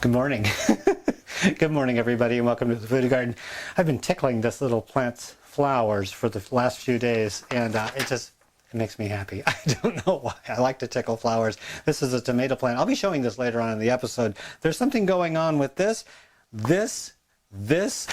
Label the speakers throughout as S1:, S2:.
S1: Good morning. Good morning, everybody, and welcome to the Food Garden. I've been tickling this little plant's flowers for the last few days, and it makes me happy. I don't know why. I like to tickle flowers. This is a tomato plant. I'll be showing this later on in the episode. There's something going on with this.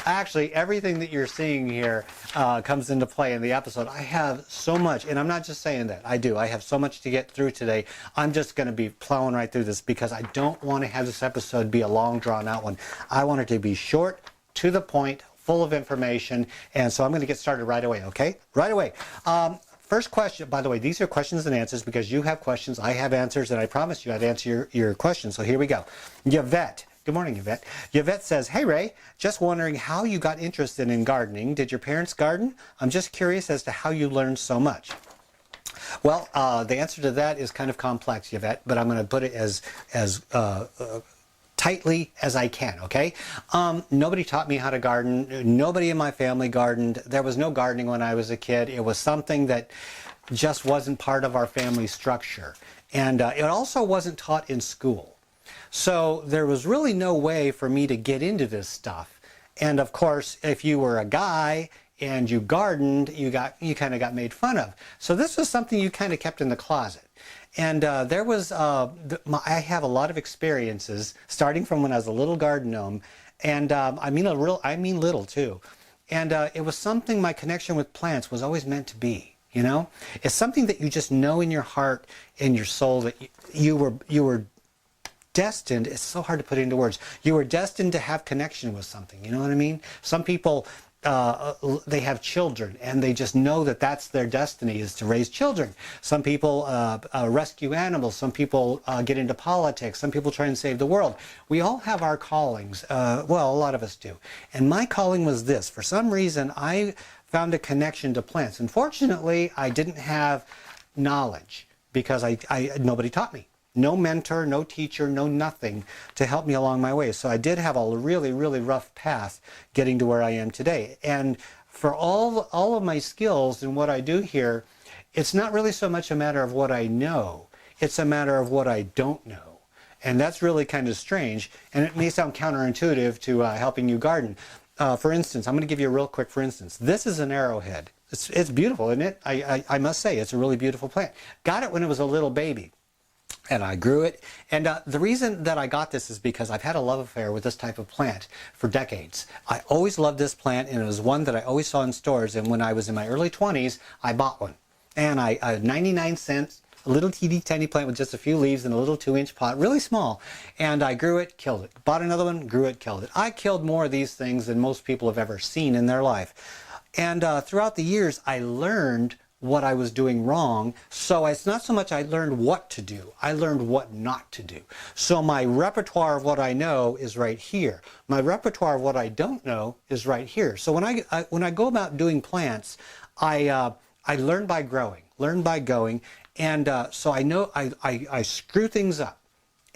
S1: Actually, everything that you're seeing here comes into play in the episode. I have so much, and I'm not just saying that. I do. I have so much to get through today. I'm just going to be plowing right through this because I don't want to have this episode be a long, drawn-out one. I want it to be short, to the point, full of information, and so I'm going to get started right away, okay? Right away. First question, by the way, these are questions and answers because you have questions, I have answers, and I promise you I'd answer your questions. So here we go. Yvette. Good morning, Yvette. Yvette says, "Hey, Ray, just wondering how you got interested in gardening. Did your parents garden? I'm just curious as to how you learned so much." Well, the answer to that is kind of complex, Yvette, but I'm going to put it as tightly as I can, okay? Nobody taught me how to garden. Nobody in my family gardened. There was no gardening when I was a kid. It was something that just wasn't part of our family structure. And it also wasn't taught in school. So there was really no way for me to get into this stuff. And of course, if you were a guy and you gardened, you kind of got made fun of. So this was something you kind of kept in the closet. And I have a lot of experiences starting from when I was a little garden gnome, and I mean little too. And it was something, my connection with plants was always meant to be. You know, it's something that you just know in your heart, in your soul, that you were destined. It's so hard to put into words. You were destined to have connection with something. You know what I mean? Some people, they have children and they just know that that's their destiny, is to raise children. Some people rescue animals. Some people get into politics. Some people try and save the world. We all have our callings. Well, a lot of us do. And my calling was this. For some reason, I found a connection to plants. Unfortunately, I didn't have knowledge because nobody taught me. No mentor, no teacher, no nothing to help me along my way. So I did have a really, really rough path getting to where I am today. And for all of my skills and what I do here, it's not really so much a matter of what I know. It's a matter of what I don't know. And that's really kind of strange. And it may sound counterintuitive to helping you garden. For instance, I'm going to give you a real quick for instance. This is an arrowhead. It's beautiful, isn't it? I must say, it's a really beautiful plant. Got it when it was a little baby. And I grew it. And the reason that I got this is because I've had a love affair with this type of plant for decades. I always loved this plant, and it was one that I always saw in stores. And when I was in my early 20s, I bought one. And I 99 cents, a little teeny tiny plant with just a few leaves in a little 2-inch pot, really small. And I grew it, killed it. Bought another one, grew it, killed it. I killed more of these things than most people have ever seen in their life. And throughout the years, I learned what I was doing wrong. So it's not so much I learned what to do, I learned what not to do. So my repertoire of what I know is right here. My repertoire of what I don't know is right here. So when I go about doing plants, I learn by growing, learn by going, and so I know I screw things up.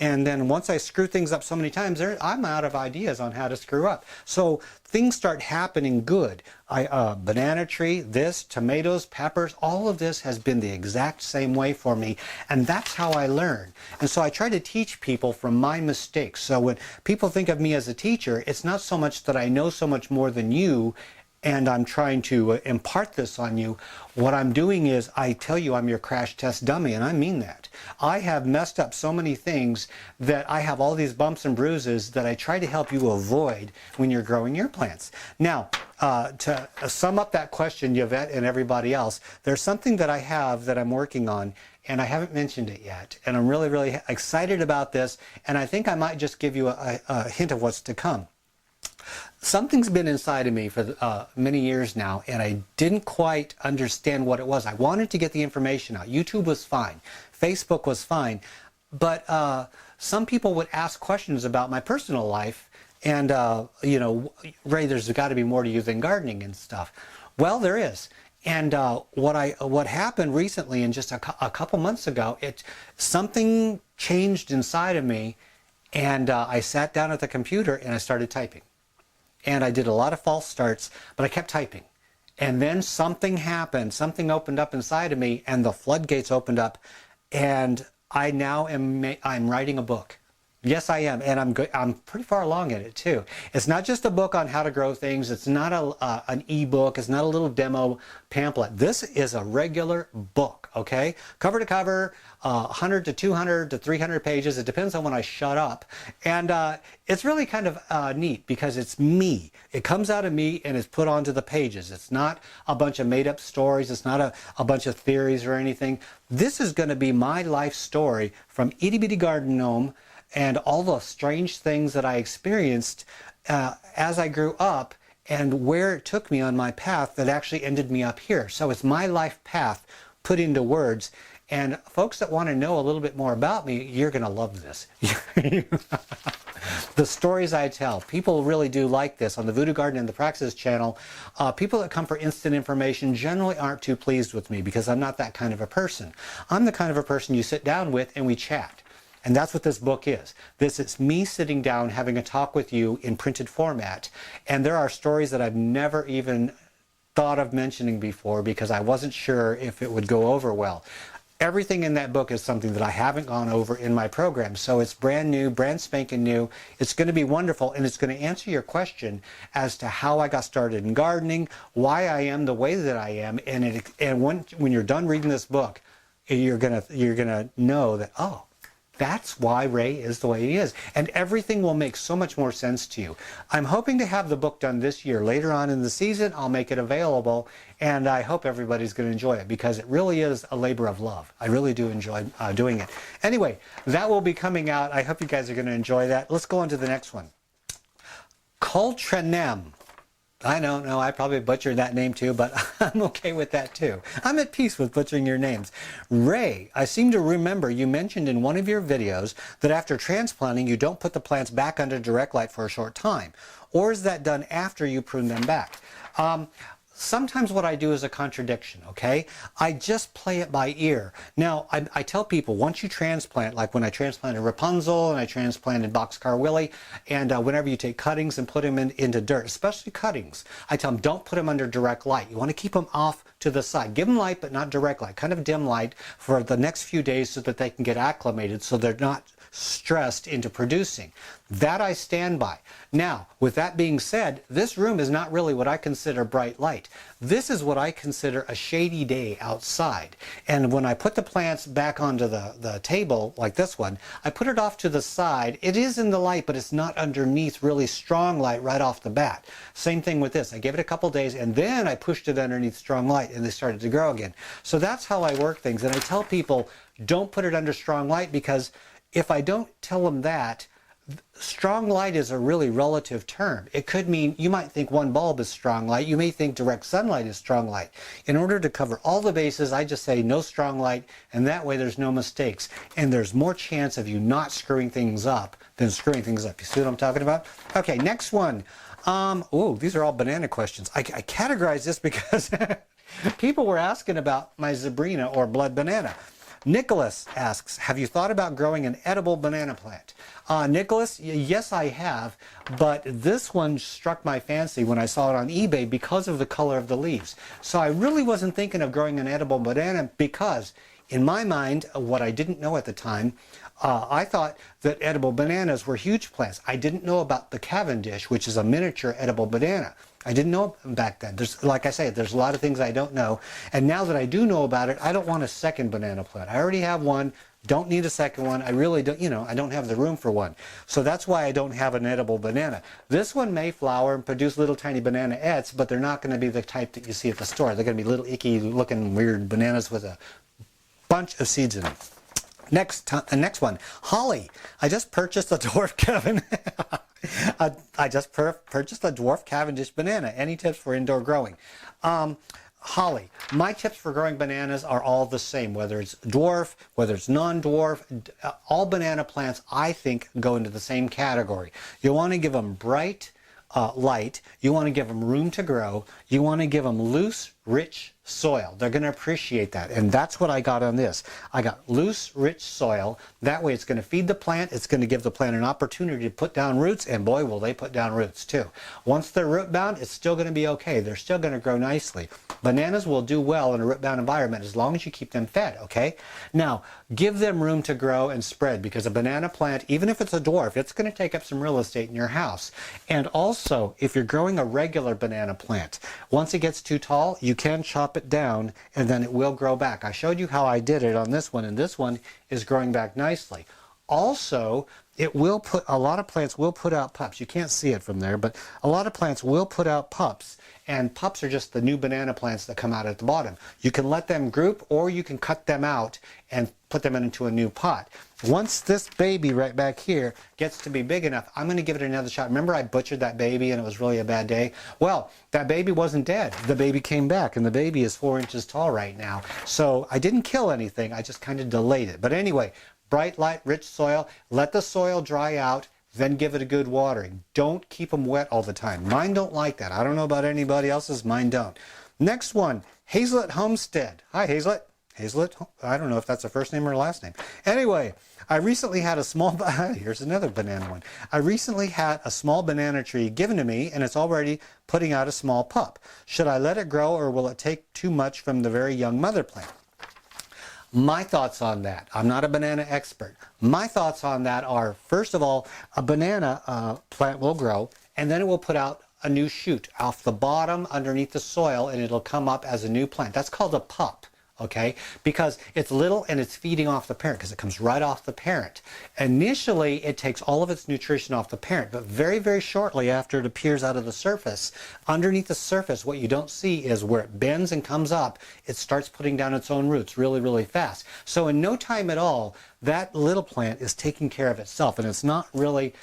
S1: And then once I screw things up so many times, I'm out of ideas on how to screw up. So things start happening good. Banana tree, this, tomatoes, peppers, all of this has been the exact same way for me. And that's how I learn. And so I try to teach people from my mistakes. So when people think of me as a teacher, it's not so much that I know so much more than you and I'm trying to impart this on you. What I'm doing is I tell you I'm your crash test dummy, and I mean that. I have messed up so many things that I have all these bumps and bruises that I try to help you avoid when you're growing your plants. Now, to sum up that question, Yvette and everybody else, there's something that I have that I'm working on, and I haven't mentioned it yet. And I'm really, really excited about this, and I think I might just give you a hint of what's to come. Something's been inside of me for many years now, and I didn't quite understand what it was. I wanted to get the information out. YouTube was fine. Facebook was fine. But some people would ask questions about my personal life, and, you know, Ray, there's got to be more to you than gardening and stuff. Well, there is. And what happened recently, and just a couple months ago, something changed inside of me, and I sat down at the computer and I started typing. And I did a lot of false starts, but I kept typing. And then something happened, something opened up inside of me, and the floodgates opened up, and I'm writing a book. Yes, I am, and I'm good. I'm pretty far along in it too. It's not just a book on how to grow things. It's not an ebook. It's not a little demo pamphlet. This is a regular book, okay? Cover to cover, 100 to 200 to 300 pages. It depends on when I shut up, and it's really kind of neat because it's me. It comes out of me and it's put onto the pages. It's not a bunch of made-up stories. It's not a bunch of theories or anything. This is going to be my life story from itty bitty garden gnome and all the strange things that I experienced as I grew up and where it took me on my path that actually ended me up here. So it's my life path put into words. And folks that want to know a little bit more about me, you're going to love this. The stories I tell, people really do like this. On the Voodoo Garden and the Praxis channel, people that come for instant information generally aren't too pleased with me because I'm not that kind of a person. I'm the kind of a person you sit down with and we chat. And that's what this book is. This is me sitting down having a talk with you in printed format. And there are stories that I've never even thought of mentioning before because I wasn't sure if it would go over well. Everything in that book is something that I haven't gone over in my program. So it's brand new, brand spanking new. It's going to be wonderful, and it's going to answer your question as to how I got started in gardening, why I am the way that I am, and when you're done reading this book, you're gonna know that, oh, that's why Ray is the way he is. And everything will make so much more sense to you. I'm hoping to have the book done this year. Later on in the season, I'll make it available. And I hope everybody's going to enjoy it because it really is a labor of love. I really do enjoy doing it. Anyway, that will be coming out. I hope you guys are going to enjoy that. Let's go on to the next one. Coltranem. I don't know, I probably butchered that name too, but I'm okay with that too. I'm at peace with butchering your names. Ray, I seem to remember you mentioned in one of your videos that after transplanting you don't put the plants back under direct light for a short time. Or is that done after you prune them back? Sometimes what I do is a contradiction, okay? I just play it by ear. Now, I tell people, once you transplant, like when I transplanted Rapunzel and I transplanted Boxcar Willie, and whenever you take cuttings and put them into dirt, especially cuttings, I tell them don't put them under direct light. You want to keep them off to the side. Give them light, but not direct light, kind of dim light for the next few days so that they can get acclimated so they're not stressed into producing. That I stand by. Now, with that being said, this room is not really what I consider bright light. This is what I consider a shady day outside. And when I put the plants back onto the table, like this one, I put it off to the side. It is in the light, but it's not underneath really strong light right off the bat. Same thing with this. I gave it a couple days and then I pushed it underneath strong light and they started to grow again. So that's how I work things. And I tell people, don't put it under strong light because if I don't tell them that, strong light is a really relative term. It could mean, you might think one bulb is strong light. You may think direct sunlight is strong light. In order to cover all the bases, I just say no strong light, and that way there's no mistakes. And there's more chance of you not screwing things up than screwing things up. You see what I'm talking about? Okay, next one. Oh, these are all banana questions. I categorize this because people were asking about my Zabrina or blood banana. Nicholas asks, have you thought about growing an edible banana plant? Nicholas, yes I have, but this one struck my fancy when I saw it on eBay because of the color of the leaves. So I really wasn't thinking of growing an edible banana because, in my mind, what I didn't know at the time, I thought that edible bananas were huge plants. I didn't know about the Cavendish, which is a miniature edible banana. I didn't know back then. Like I say, there's a lot of things I don't know. And now that I do know about it, I don't want a second banana plant. I already have one. Don't need a second one. I really don't, I don't have the room for one. So that's why I don't have an edible banana. This one may flower and produce little tiny bananettes, but they're not going to be the type that you see at the store. They're going to be little icky looking weird bananas with a bunch of seeds in them. Next one, Holly. I just purchased a dwarf purchased a dwarf Cavendish banana. Any tips for indoor growing? Holly, my tips for growing bananas are all the same, whether it's dwarf, whether it's non-dwarf. All banana plants, I think, go into the same category. You want to give them bright light. You want to give them room to grow. You want to give them loose, rich soil. They're going to appreciate that. And that's what I got on this. I got loose, rich soil. That way it's going to feed the plant. It's going to give the plant an opportunity to put down roots. And boy, will they put down roots too. Once they're root bound, it's still going to be okay. They're still going to grow nicely. Bananas will do well in a root-bound environment as long as you keep them fed, okay? Now, give them room to grow and spread, because a banana plant, even if it's a dwarf, it's going to take up some real estate in your house. And also, if you're growing a regular banana plant, once it gets too tall, you can chop it down and then it will grow back. I showed you how I did it on this one, and this one is growing back nicely. Also, it will put, a lot of plants will put out pups. You can't see it from there, but a lot of plants will put out pups. And pups are just the new banana plants that come out at the bottom. You can let them group, or you can cut them out and put them into a new pot. Once this baby right back here gets to be big enough, I'm going to give it another shot. Remember I butchered that baby and it was really a bad day? Well, that baby wasn't dead. The baby came back, and the baby is 4 inches tall right now. So I didn't kill anything. I just kind of delayed it. But anyway, bright light, rich soil. Let the soil dry out. Then give it a good watering. Don't keep them wet all the time. Mine don't like that. I don't know about anybody else's. Mine don't. Next one, Hazlet Homestead. Hi, Hazlet. Hazlet? I don't know if that's a first name or a last name. Anyway, I recently had a small, here's another banana one. I recently had a small banana tree given to me, and it's already putting out a small pup. Should I let it grow, or will it take too much from the very young mother plant? My thoughts on that, I'm not a banana expert. My thoughts on that are, first of all, a banana plant will grow, and then it will put out a new shoot off the bottom underneath the soil, and it'll come up as a new plant. That's called a pup, okay? Because it's little and it's feeding off the parent, because it comes right off the parent. Initially, it takes all of its nutrition off the parent, but very, very shortly after it appears out of the surface, underneath the surface, what you don't see is where it bends and comes up, it starts putting down its own roots really, really fast. So in no time at all, that little plant is taking care of itself, and it's not really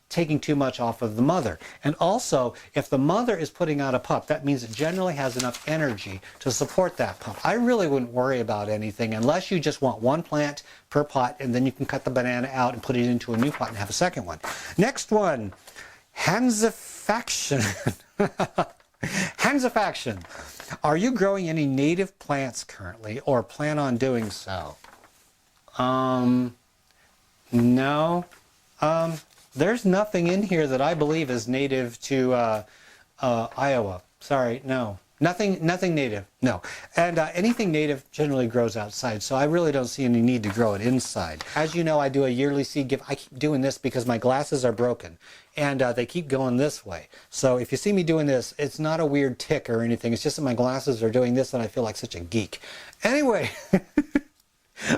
S1: taking too much off of the mother. And also, if the mother is putting out a pup, that means it generally has enough energy to support that pup. I really wouldn't worry about anything unless you just want one plant per pot, and then you can cut the banana out and put it into a new pot and have a second one. Next one, Hansifaction. Hansifaction. Are you growing any native plants currently, or plan on doing so? No. There's nothing in here that I believe is native to Iowa. Sorry, no. Nothing native, no. And anything native generally grows outside, so I really don't see any need to grow it inside. As you know, I do a yearly seed give. I keep doing this because my glasses are broken, and they keep going this way. So if you see me doing this, it's not a weird tick or anything. It's just that my glasses are doing this, and I feel like such a geek. Anyway,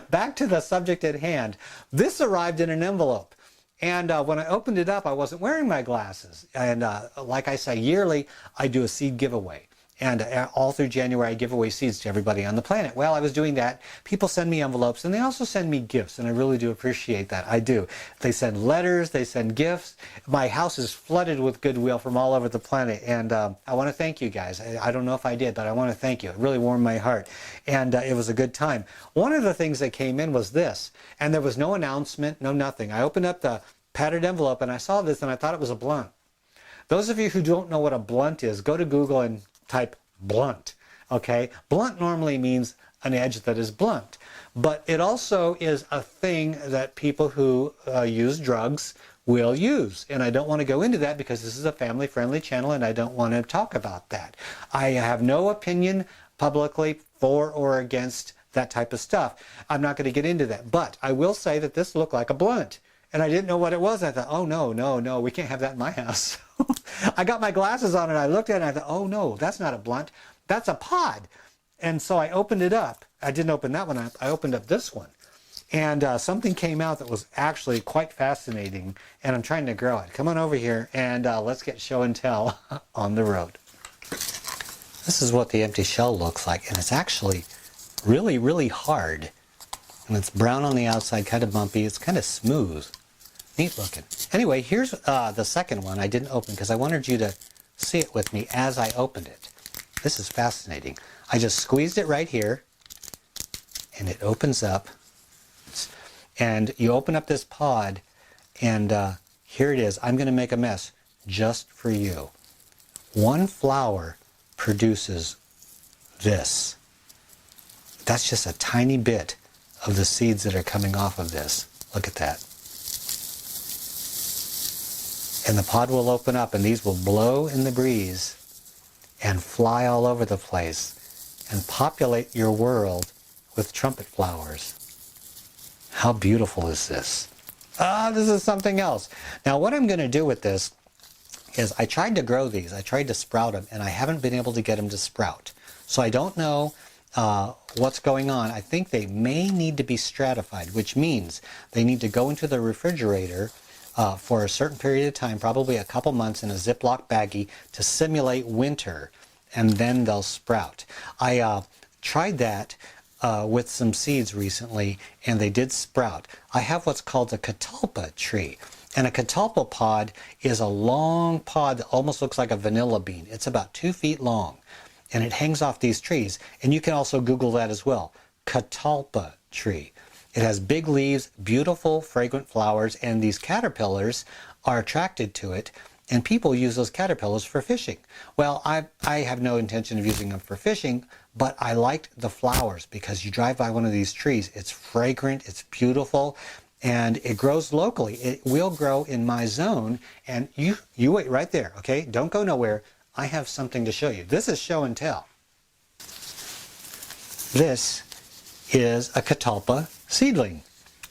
S1: back to the subject at hand. This arrived in an envelope. And when I opened it up, I wasn't wearing my glasses. And like I say, yearly, I do a seed giveaway. And all through January, I give away seeds to everybody on the planet. Well, I was doing that. People send me envelopes, and they also send me gifts, and I really do appreciate that. I do. They send letters, they send gifts. My house is flooded with goodwill from all over the planet, and I want to thank you guys. I don't know if I did, but I want to thank you. It really warmed my heart, and it was a good time. One of the things that came in was this, and there was no announcement, no nothing. I opened up the padded envelope, and I saw this, and I thought it was a blunt. Those of you who don't know what a blunt is, go to Google and type blunt, okay? Blunt normally means an edge that is blunt, but it also is a thing that people who use drugs will use, and I don't want to go into that because this is a family-friendly channel, and I don't want to talk about that. I have no opinion publicly for or against that type of stuff. I'm not going to get into that, but I will say that this looked like a blunt. And I didn't know what it was. I thought, oh, no, we can't have that in my house. I got my glasses on and I looked at it and I thought, oh, no, that's not a blunt. That's a pod. And so I opened it up. I didn't open that one up. I opened up this one. And something came out that was actually quite fascinating. And I'm trying to grow it. Come on over here and let's get show and tell on the road. This is what the empty shell looks like. And it's actually really, really hard. And it's brown on the outside, kind of bumpy. It's kind of smooth. Neat looking. Anyway, here's the second one I didn't open because I wanted you to see it with me as I opened it. This is fascinating. I just squeezed it right here, and it opens up. And you open up this pod, and here it is. I'm going to make a mess just for you. One flower produces this. That's just a tiny bit of the seeds that are coming off of this. Look at that. And the pod will open up, and these will blow in the breeze, and fly all over the place and populate your world with trumpet flowers. How beautiful is this? This is something else. Now what I'm going to do with this is I tried to grow these. I tried to sprout them, and I haven't been able to get them to sprout. So I don't know what's going on. I think they may need to be stratified, which means they need to go into the refrigerator for a certain period of time, probably a couple months in a Ziploc baggie to simulate winter, and then they'll sprout. I tried that with some seeds recently, and they did sprout. I have what's called a catalpa tree. And a catalpa pod is a long pod that almost looks like a vanilla bean. It's about 2 feet long, and it hangs off these trees. And you can also Google that as well. Catalpa tree. It has big leaves, beautiful fragrant flowers, and these caterpillars are attracted to it, and people use those caterpillars for fishing. Well, I have no intention of using them for fishing, but I liked the flowers because you drive by one of these trees, it's fragrant, it's beautiful, and it grows locally. It will grow in my zone, and you wait right there, okay? Don't go nowhere. I have something to show you. This is show and tell. This is a catalpa seedling.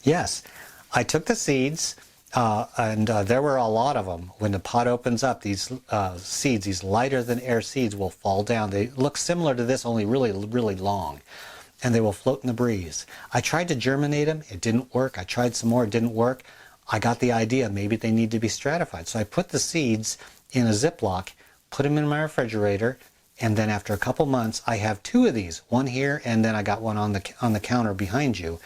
S1: Yes, I took the seeds, and there were a lot of them. When the pot opens up, these seeds, these lighter than air seeds, will fall down. They look similar to this, only really, really long. And they will float in the breeze. I tried to germinate them. It didn't work. I tried some more. It didn't work. I got the idea. Maybe they need to be stratified. So I put the seeds in a Ziploc, put them in my refrigerator, and then after a couple months, I have 2 of these. One here, and then I got one on the counter behind you,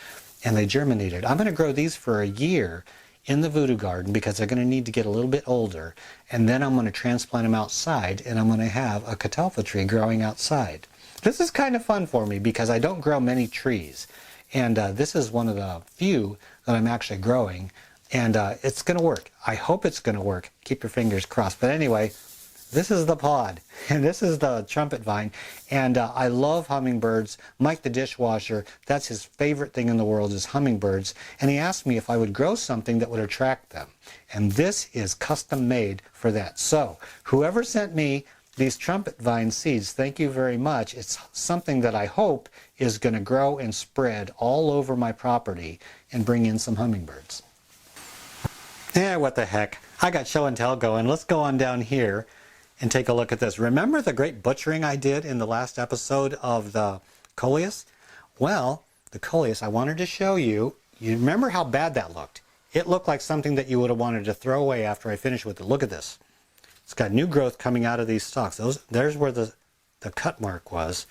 S1: and they germinated. I'm going to grow these for a year in the voodoo garden because they're going to need to get a little bit older, and then I'm going to transplant them outside, and I'm going to have a catalpa tree growing outside. This is kind of fun for me because I don't grow many trees, and this is one of the few that I'm actually growing, and it's going to work. I hope it's going to work. Keep your fingers crossed. But anyway, this is the pod, and this is the trumpet vine, and I love hummingbirds. Mike the dishwasher, that's his favorite thing in the world is hummingbirds, and he asked me if I would grow something that would attract them, and this is custom made for that. So whoever sent me these trumpet vine seeds, thank you very much. It's something that I hope is going to grow and spread all over my property and bring in some hummingbirds. What the heck. I got show and tell going. Let's go on down here and take a look at this. Remember the great butchering I did in the last episode of the coleus? Well, the coleus, I wanted to show you. You remember how bad that looked? It looked like something that you would have wanted to throw away after I finished with it. Look at this. It's got new growth coming out of these stalks. There's where the cut mark was.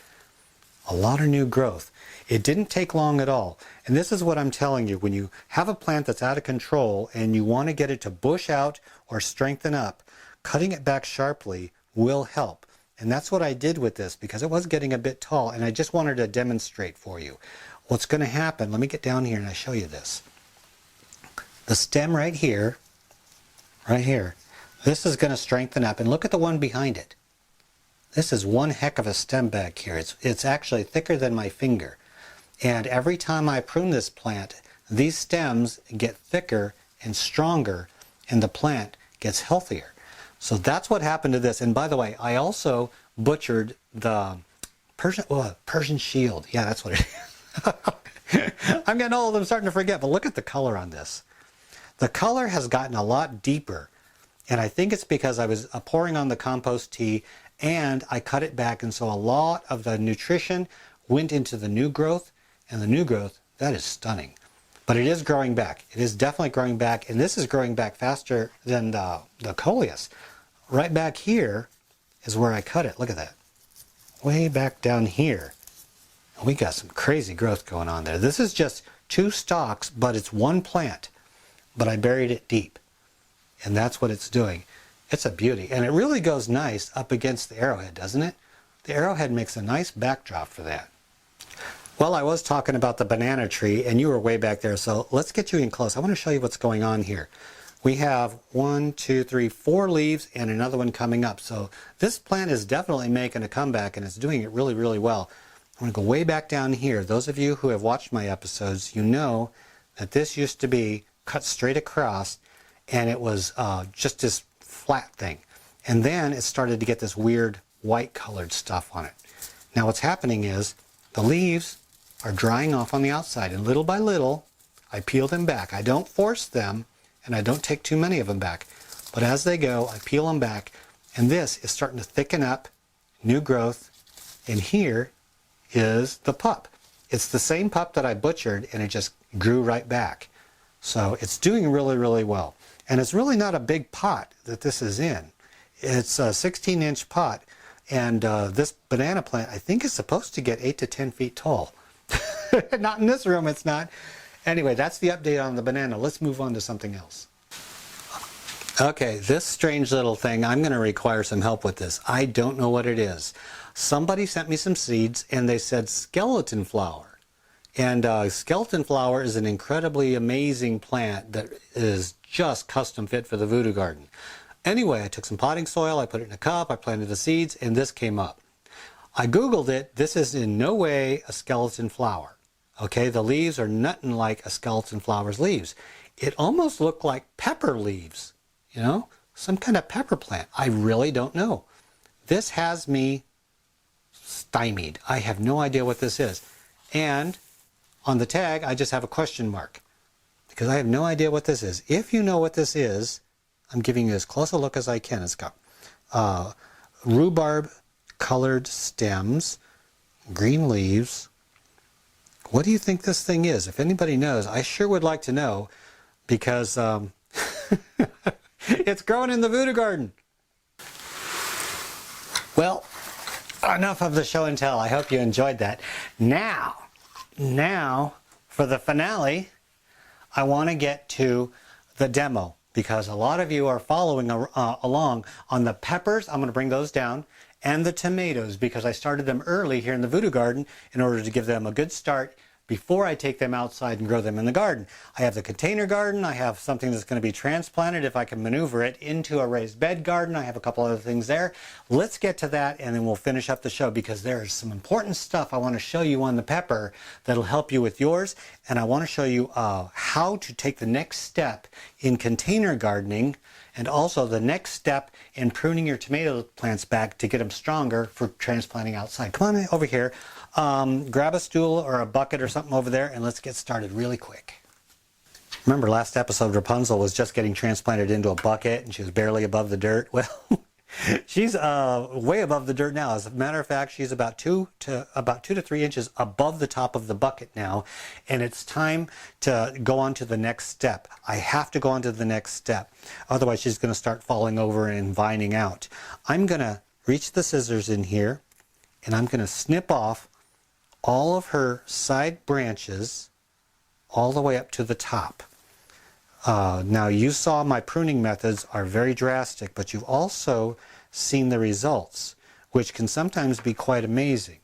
S1: A lot of new growth. It didn't take long at all. And this is what I'm telling you. When you have a plant that's out of control and you want to get it to bush out or strengthen up, cutting it back sharply will help. And that's what I did with this because it was getting a bit tall, and I just wanted to demonstrate for you. What's going to happen, let me get down here and I show you this. The stem right here, this is going to strengthen up, and look at the one behind it. This is one heck of a stem back here. It's actually thicker than my finger. And every time I prune this plant, these stems get thicker and stronger, and the plant gets healthier. So that's what happened to this. And by the way, I also butchered the Persian shield. Yeah, that's what it is. I'm getting old. I'm starting to forget. But look at the color on this. The color has gotten a lot deeper. And I think it's because I was pouring on the compost tea and I cut it back. And so a lot of the nutrition went into the new growth. And the new growth, that is stunning. But it is growing back. It is definitely growing back. And this is growing back faster than the coleus. Right back here is where I cut it. Look at that. Way back down here. And we got some crazy growth going on there. This is just 2 stalks, but it's one plant. But I buried it deep. And that's what it's doing. It's a beauty. And it really goes nice up against the arrowhead, doesn't it? The arrowhead makes a nice backdrop for that. Well, I was talking about the banana tree, and you were way back there, so let's get you in close. I want to show you what's going on here. We have 1, 2, 3, 4 leaves and another one coming up. So this plant is definitely making a comeback, and it's doing it really, really well. I'm going to go way back down here. Those of you who have watched my episodes, you know that this used to be cut straight across, and it was just this flat thing. And then it started to get this weird white colored stuff on it. Now what's happening is the leaves are drying off on the outside, and little by little I peel them back. I don't force them, and I don't take too many of them back, but as they go I peel them back, and this is starting to thicken up, new growth, and here is the pup. It's the same pup that I butchered, and it just grew right back. So it's doing really, really well. And it's really not a big pot that this is in. It's a 16-inch pot, and this banana plant I think is supposed to get 8 to 10 feet tall. Not in this room, it's not. Anyway, that's the update on the banana. Let's move on to something else. Okay, this strange little thing, I'm going to require some help with this. I don't know what it is. Somebody sent me some seeds and they said skeleton flower. And skeleton flower is an incredibly amazing plant that is just custom fit for the voodoo garden. Anyway, I took some potting soil, I put it in a cup, I planted the seeds, and this came up. I Googled it. This is in no way a skeleton flower. Okay, the leaves are nothing like a skeleton flower's leaves. It almost looked like pepper leaves, you know, some kind of pepper plant. I really don't know. This has me stymied. I have no idea what this is. And on the tag, I just have a question mark because I have no idea what this is. If you know what this is, I'm giving you as close a look as I can. It's got rhubarb colored stems, green leaves. What do you think this thing is? If anybody knows, I sure would like to know, because it's growing in the voodoo garden. Well, enough of the show and tell. I hope you enjoyed that. Now for the finale, I want to get to the demo, because a lot of you are following along on the peppers. I'm going to bring those down, and the tomatoes, because I started them early here in the voodoo garden in order to give them a good start before I take them outside and grow them in the garden. I have the container garden. I have something that's going to be transplanted, if I can maneuver it, into a raised bed garden. I have a couple other things there. Let's get to that, and then we'll finish up the show, because there is some important stuff I want to show you on the pepper that'll help you with yours. And I want to show you how to take the next step in container gardening, and also the next step in pruning your tomato plants back to get them stronger for transplanting outside. Come on over here. Grab a stool or a bucket or something over there, and let's get started really quick. Remember last episode, Rapunzel was just getting transplanted into a bucket and she was barely above the dirt. Well, she's way above the dirt now. As a matter of fact, she's about 2 to 3 inches above the top of the bucket now, and it's time to go on to the next step. I have to go on to the next step. Otherwise, she's going to start falling over and vining out. I'm going to reach the scissors in here, and I'm going to snip off all of her side branches all the way up to the top. Now, you saw my pruning methods are very drastic, but you've also seen the results, which can sometimes be quite amazing.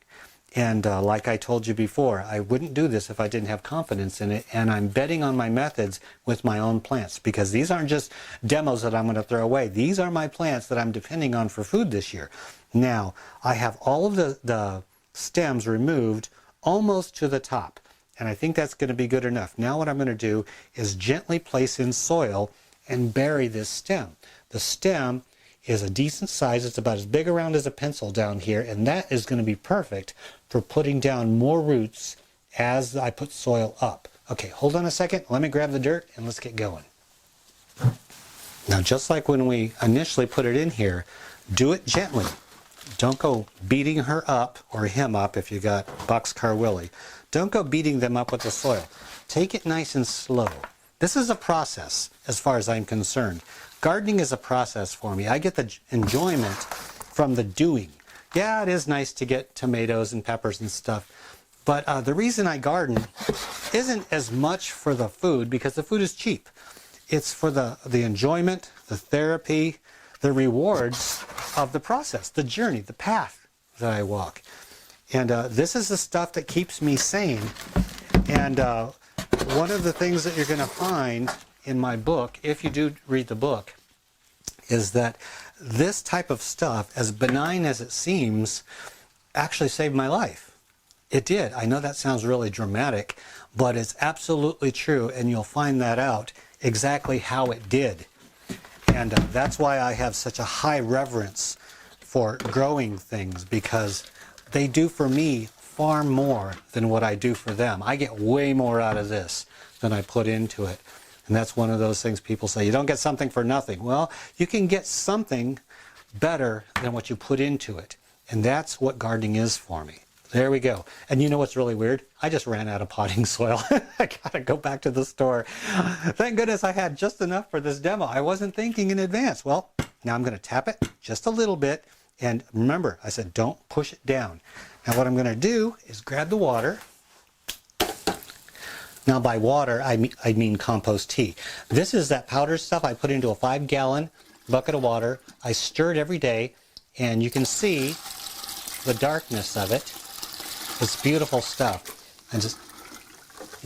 S1: And like I told you before, I wouldn't do this if I didn't have confidence in it, and I'm betting on my methods with my own plants, because these aren't just demos that I'm going to throw away. These are my plants that I'm depending on for food this year. Now, I have all of the stems removed almost to the top, and I think that's going to be good enough. Now what I'm going to do is gently place in soil and bury this stem. The stem is a decent size. It's about as big around as a pencil down here, and that is going to be perfect for putting down more roots as I put soil up. Okay, hold on a second. Let me grab the dirt and let's get going. Now, just like when we initially put it in here, do it gently. Don't go beating her up, or him up if you got Boxcar Willie. Don't go beating them up with the soil. Take it nice and slow. This is a process as far as I'm concerned. Gardening is a process for me. I get the enjoyment from the doing. Yeah, it is nice to get tomatoes and peppers and stuff, but the reason I garden isn't as much for the food, because the food is cheap. It's for the enjoyment, the therapy, the rewards of the process, the journey, the path that I walk. And this is the stuff that keeps me sane. And one of the things that you're going to find in my book, if you do read the book, is that this type of stuff, as benign as it seems, actually saved my life. It did. I know that sounds really dramatic, but it's absolutely true, and you'll find that out exactly how it did. And that's why I have such a high reverence for growing things because they do for me far more than what I do for them. I get way more out of this than I put into it. And that's one of those things people say, you don't get something for nothing. Well, you can get something better than what you put into it. And that's what gardening is for me. There we go. And you know what's really weird? I just ran out of potting soil. I gotta go back to the store. Thank goodness I had just enough for this demo. I wasn't thinking in advance. Well, now I'm gonna tap it just a little bit. And remember, I said don't push it down. Now what I'm gonna do is grab the water. Now by water, I mean compost tea. This is that powder stuff I put into a 5-gallon bucket of water. I stir it every day, and you can see the darkness of it. It's beautiful stuff. I just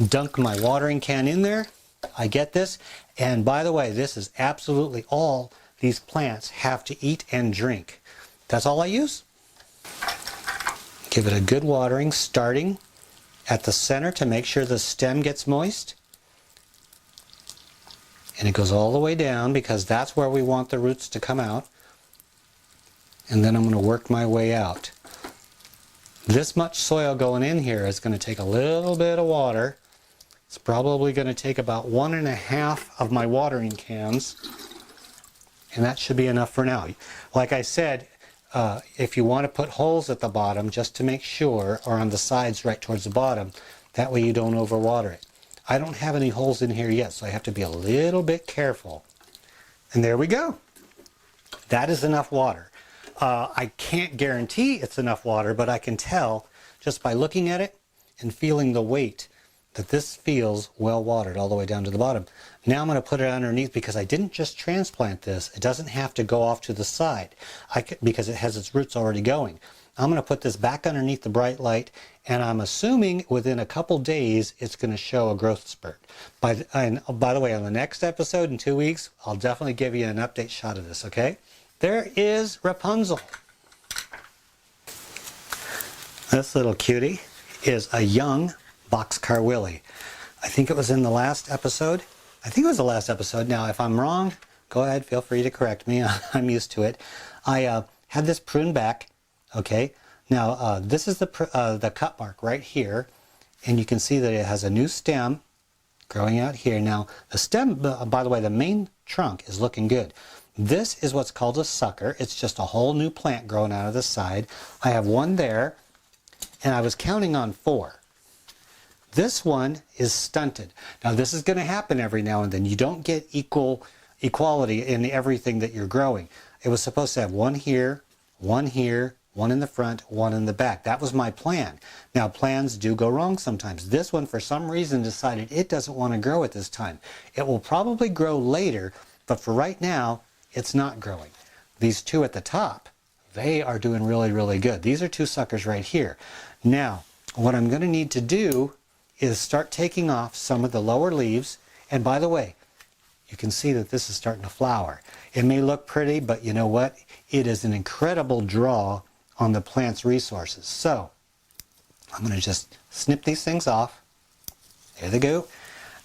S1: dunk my watering can in there. I get this. And by the way, this is absolutely all these plants have to eat and drink. That's all I use. Give it a good watering, starting at the center to make sure the stem gets moist. And it goes all the way down because that's where we want the roots to come out. And then I'm going to work my way out. This much soil going in here is going to take a little bit of water. It's probably going to take about 1.5 of my watering cans. And that should be enough for now. Like I said, if you want to put holes at the bottom just to make sure, or on the sides right towards the bottom, that way you don't overwater it. I don't have any holes in here yet, so I have to be a little bit careful. And there we go. That is enough water. I can't guarantee it's enough water, but I can tell just by looking at it and feeling the weight that this feels well watered all the way down to the bottom. Now I'm going to put it underneath because I didn't just transplant this. It doesn't have to go off to the side because it has its roots already going. I'm going to put this back underneath the bright light, and I'm assuming within a couple days it's going to show a growth spurt. And by the way, on the next episode in 2 weeks, I'll definitely give you an update shot of this, okay? There is Rapunzel. This little cutie is a young boxcar willy. I think it was in the last episode. I think it was the last episode. Now, if I'm wrong, go ahead, feel free to correct me. I'm used to it. I had this pruned back, okay? Now, this is the cut mark right here, and you can see that it has a new stem growing out here. Now, the stem, by the way, the main trunk is looking good. This is what's called a sucker. It's just a whole new plant growing out of the side. I have one there, and I was counting on 4. This one is stunted. Now this is going to happen every now and then. You don't get equality in everything that you're growing. It was supposed to have one here, one in the front, one in the back. That was my plan. Now plans do go wrong sometimes. This one for some reason decided it doesn't want to grow at this time. It will probably grow later, but for right now it's not growing. These 2 at the top, they are doing really, really good. These are 2 suckers right here. Now what I'm going to need to do is start taking off some of the lower leaves. And by the way, you can see that this is starting to flower. It may look pretty, but you know what? It is an incredible draw on the plant's resources. So I'm going to just snip these things off. There they go.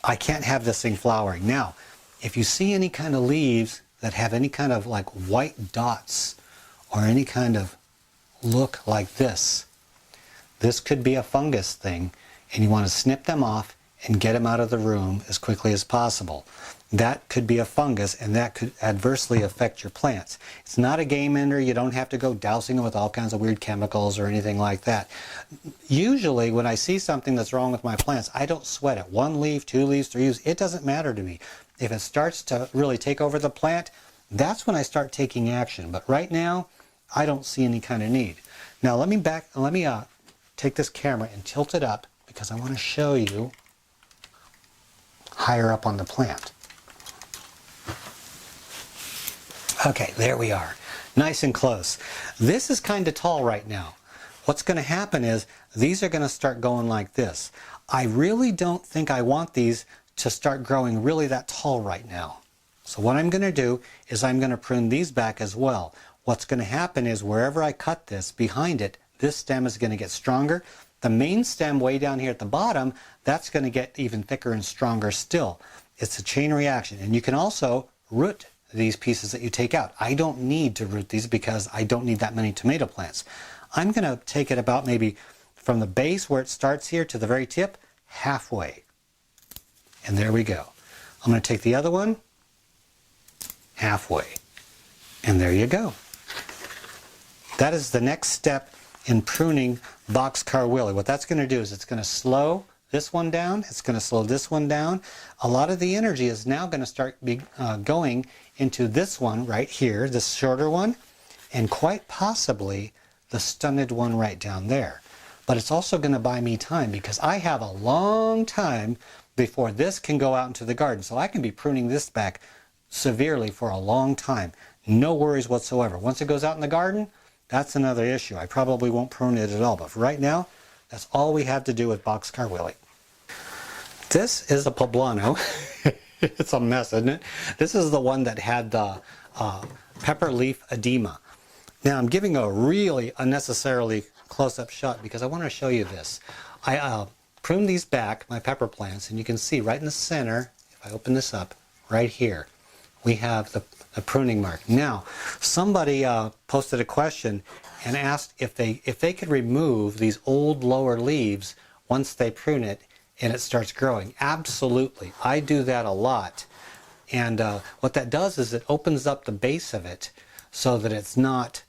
S1: I can't have this thing flowering. Now, if you see any kind of leaves that have any kind of like white dots or any kind of look like this could be a fungus thing. And you want to snip them off and get them out of the room as quickly as possible. That could be a fungus, and that could adversely affect your plants. It's not a game ender. You don't have to go dousing them with all kinds of weird chemicals or anything like that. Usually when I see something that's wrong with my plants, I don't sweat it. 1 leaf, 2 leaves, 3 leaves, it doesn't matter to me. If it starts to really take over the plant, that's when I start taking action. But right now, I don't see any kind of need. Now let me take this camera and tilt it up, because I want to show you higher up on the plant. Okay, there we are. Nice and close. This is kind of tall right now. What's going to happen is these are going to start going like this. I really don't think I want these to start growing really that tall right now. So what I'm going to do is I'm going to prune these back as well. What's going to happen is wherever I cut this, behind it, this stem is going to get stronger. The main stem way down here at the bottom, that's going to get even thicker and stronger still. It's a chain reaction. And you can also root these pieces that you take out. I don't need to root these because I don't need that many tomato plants. I'm going to take it about maybe from the base where it starts here to the very tip, halfway. And there we go. I'm going to take the other one, halfway. And there you go. That is the next step in pruning boxcar willow. What that's going to do is it's going to slow this one down. It's going to slow this one down. A lot of the energy is now going to start going into this one right here, this shorter one, and quite possibly the stunted one right down there. But it's also going to buy me time because I have a long time before this can go out into the garden. So I can be pruning this back severely for a long time. No worries whatsoever. Once it goes out in the garden, that's another issue. I probably won't prune it at all. But for right now, that's all we have to do with boxcar willow. This is a poblano. It's a mess, isn't it? This is the one that had the pepper leaf edema. Now I'm giving a really unnecessarily close-up shot because I want to show you this. I pruned these back, my pepper plants, and you can see right in the center, if I open this up, right here, we have the pruning mark. Now, somebody posted a question and asked if they could remove these old lower leaves once they prune it and it starts growing. Absolutely. I do that a lot. And what that does is it opens up the base of it so that it's not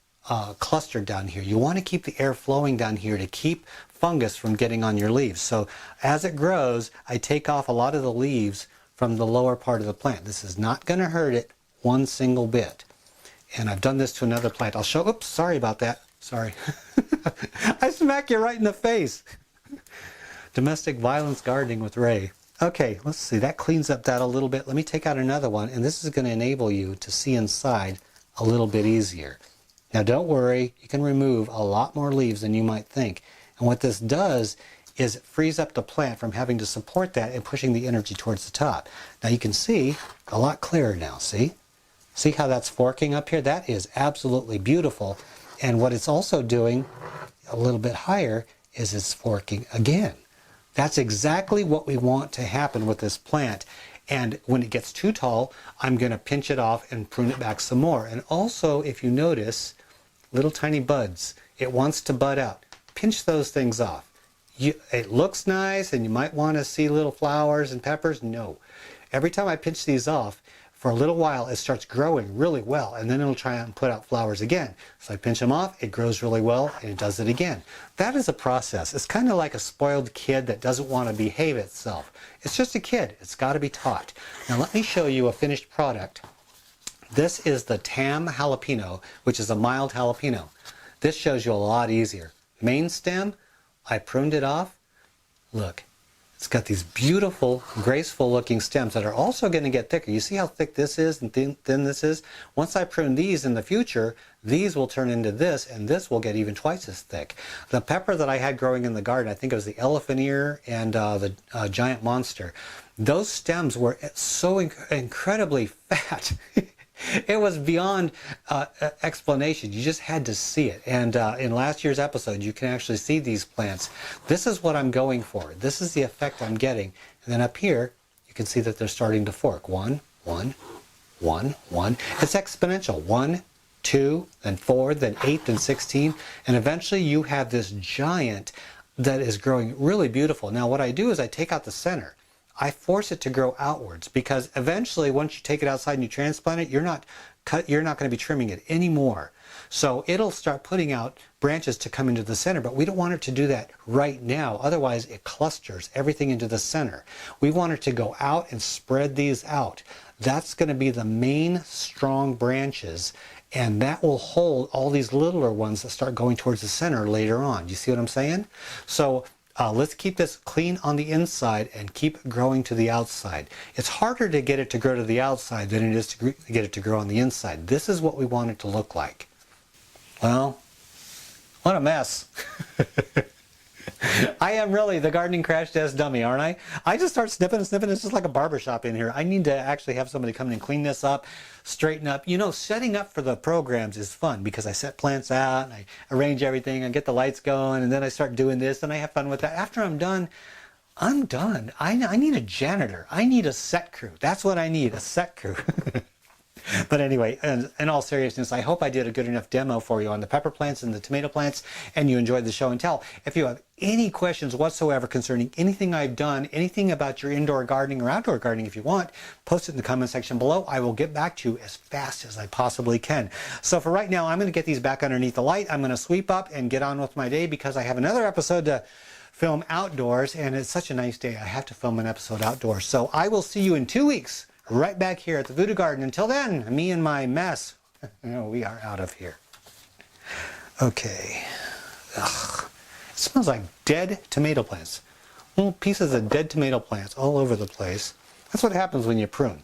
S1: clustered down here. You want to keep the air flowing down here to keep fungus from getting on your leaves. So as it grows, I take off a lot of the leaves from the lower part of the plant. This is not going to hurt it one single bit. And I've done this to another plant. I'll show, oops, sorry about that. Sorry. I smack you right in the face. Domestic violence gardening with Ray. Okay, let's see. That cleans up that a little bit. Let me take out another one, and this is going to enable you to see inside a little bit easier. Now don't worry, you can remove a lot more leaves than you might think. And what this does is it frees up the plant from having to support that and pushing the energy towards the top. Now you can see a lot clearer now, see? See how that's forking up here? That is absolutely beautiful. And what it's also doing a little bit higher is it's forking again. That's exactly what we want to happen with this plant. And when it gets too tall, I'm going to pinch it off and prune it back some more. And also, if you notice, little tiny buds, it wants to bud out. Pinch those things off. It looks nice and you might want to see little flowers and peppers. No. Every time I pinch these off, for a little while it starts growing really well, and then it'll try and put out flowers again. So I pinch them off, it grows really well, and it does it again. That is a process. It's kind of like a spoiled kid that doesn't want to behave itself. It's just a kid. It's got to be taught. Now let me show you a finished product. This is the Tam jalapeno, which is a mild jalapeno. This shows you a lot easier. Main stem, I pruned it off. Look. It's got these beautiful, graceful looking stems that are also going to get thicker. You see how thick this is and thin this is? Once I prune these in the future, these will turn into this, and this will get even twice as thick. The pepper that I had growing in the garden, I think it was the elephant ear and the giant monster. Those stems were so incredibly fat. It was beyond explanation. You just had to see it. And in last year's episode, you can actually see these plants. This is what I'm going for. This is the effect I'm getting. And then up here, you can see that they're starting to fork. 1, 1, 1, 1. It's exponential. 1, 2, then 4, then 8, then 16. And eventually you have this giant that is growing really beautiful. Now what I do is I take out the center. I force it to grow outwards because eventually once you take it outside and you transplant it, you're not going to be trimming it anymore. So it'll start putting out branches to come into the center, but we don't want it to do that right now. Otherwise it clusters everything into the center. We want it to go out and spread these out. That's going to be the main strong branches, and that will hold all these littler ones that start going towards the center later on. Do you see what I'm saying? So let's keep this clean on the inside and keep growing to the outside. It's harder to get it to grow to the outside than it is to get it to grow on the inside. This is what we want it to look like. Well, what a mess. I am really the gardening crash test dummy, aren't I? I just start snipping and snipping. It's just like a barbershop in here. I need to actually have somebody come in and clean this up, straighten up. You know, setting up for the programs is fun because I set plants out and I arrange everything and get the lights going, and then I start doing this and I have fun with that. After I'm done, I'm done. I need a janitor. I need a set crew. That's what I need, a set crew. But anyway, in all seriousness, I hope I did a good enough demo for you on the pepper plants and the tomato plants, and you enjoyed the show and tell. If you have any questions whatsoever concerning anything I've done, anything about your indoor gardening or outdoor gardening, if you want, post it in the comment section below. I will get back to you as fast as I possibly can. So for right now, I'm going to get these back underneath the light. I'm going to sweep up and get on with my day because I have another episode to film outdoors, and it's such a nice day. I have to film an episode outdoors. So I will see you in 2 weeks. Right back here at the Voodoo Garden. Until then, me and my mess, we are out of here. Okay. Ugh. It smells like dead tomato plants. Little pieces of dead tomato plants all over the place. That's what happens when you prune.